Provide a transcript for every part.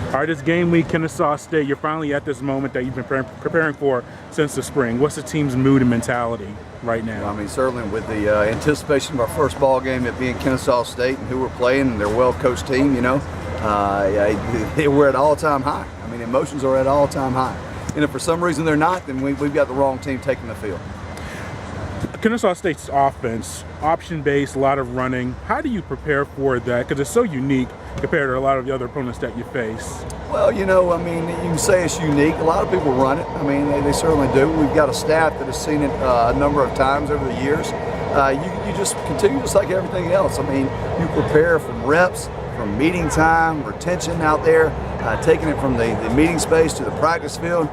All right, it's game week, Kennesaw State. You're finally at this moment that you've been preparing for since the spring. What's the team's mood and mentality right now? Well, I mean, certainly with the anticipation of our first ball game, it being Kennesaw State and who we're playing, and their well-coached team, we're at all-time high. I mean, emotions are at all-time high. And if for some reason they're not, then we've got the wrong team taking the field. Kennesaw State's offense, option-based, a lot of running. How do you prepare for that? Because it's so unique compared to a lot of the other opponents that you face. Well, you can say it's unique. A lot of people run it. I mean, they certainly do. We've got a staff that has seen it a number of times over the years. You just continue just like everything else. I mean, you prepare from reps, from meeting time, retention out there, taking it from the meeting space to the practice field.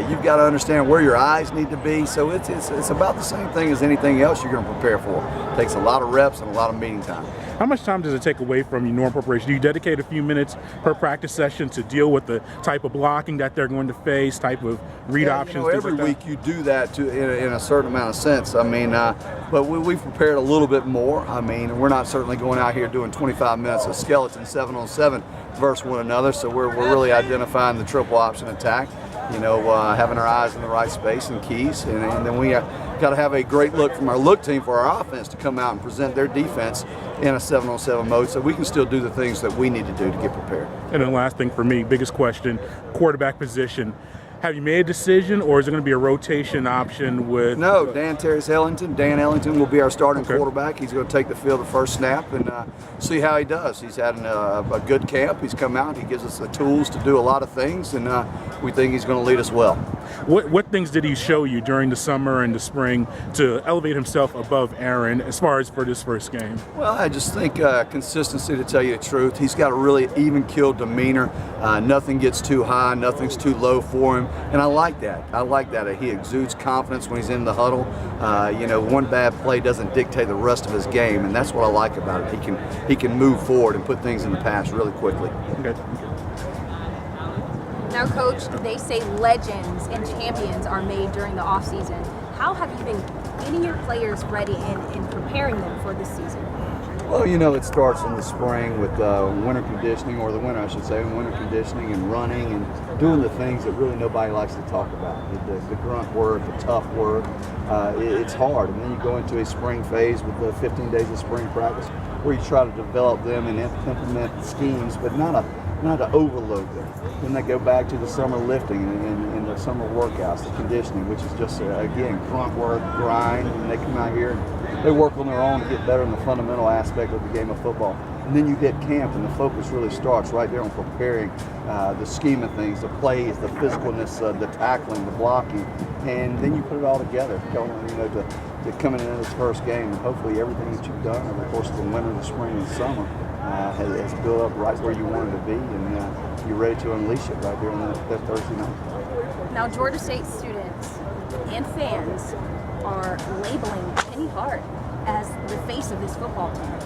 You've got to understand where your eyes need to be. So it's about the same thing as anything else you're going to prepare for. It takes a lot of reps and a lot of meeting time. How much time does it take away from your normal preparation? Do you dedicate a few minutes per practice session to deal with the type of blocking that they're going to face, type of read options? Every week you do that in a certain amount of sense. I mean, but we've prepared a little bit more. I mean, we're not certainly going out here doing 25 minutes of skeleton 7-on-7 versus one another. So we're really identifying the triple option attack. Having our eyes in the right space and keys, and then we got to have a great look from our look team for our offense to come out and present their defense in a 7-on-7 mode, so we can still do the things that we need to do to get prepared. And then last thing for me, biggest question, quarterback position. Have you made a decision, or is it going to be a rotation option with? No, Dan Ellington will be our starting quarterback. He's going to take the field the first snap and see how he does. He's had a good camp. He's come out. He gives us the tools to do a lot of things, and we think he's going to lead us well. What things did he show you during the summer and the spring to elevate himself above Aaron as far as for this first game? Well, I just think consistency, to tell you the truth. He's got a really even-keeled demeanor. Nothing gets too high, nothing's too low for him. And I like that. He exudes confidence when he's in the huddle. One bad play doesn't dictate the rest of his game, and that's what I like about it. He can move forward and put things in the past really quickly. Okay. Now, Coach, they say legends and champions are made during the offseason. How have you been getting your players ready and preparing them for this season? Well, it starts in the spring with winter conditioning, or the winter, I should say, winter conditioning and running and doing the things that really nobody likes to talk about. The grunt work, the tough work. It's hard. And then you go into a spring phase with the 15 days of spring practice where you try to develop them and implement schemes, but not to overload them. Then they go back to the summer lifting and the summer workouts, the conditioning, which is just, again, grunt work, grind, and they come out here and they work on their own to get better in the fundamental aspect of the game of football. And then you hit camp, and the focus really starts right there on preparing the scheme of things, the plays, the physicalness, the tackling, the blocking, and then you put it all together, to coming into this first game. And hopefully everything that you've done over the course of the winter, the spring, and summer has built up right where you wanted to be, and you're ready to unleash it right there on that Thursday night. Now, Georgia State students and fans are labeling Penny Hart as the face of this football team.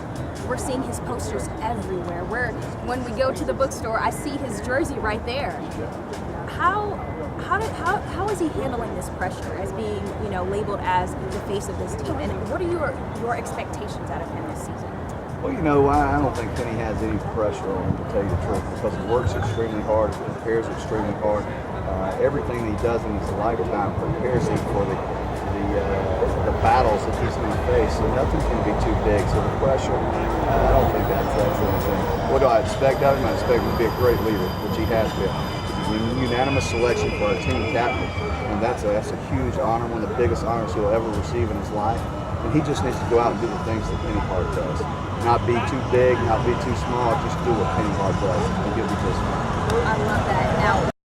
We're seeing his posters everywhere. When we go to the bookstore, I see his jersey right there. How is he handling this pressure as being, labeled as the face of this team? And what are your expectations out of him this season? Well, I don't think Penny has any pressure on him, to tell you the truth, because he works extremely hard, he prepares extremely hard. Everything he does in his lifetime prepares him for the battles that he's going to face. So nothing's going to be too big. So the pressure, I don't think that's anything. What do I expect out of him? I expect him to be a great leader, which he has been. He's a unanimous selection for our team captain, and that's a huge honor, one of the biggest honors he'll ever receive in his life. And he just needs to go out and do the things that Penny Hart does. Not be too big, not be too small, just do what Penny Hart does, and he'll be just fine. I love that. Now,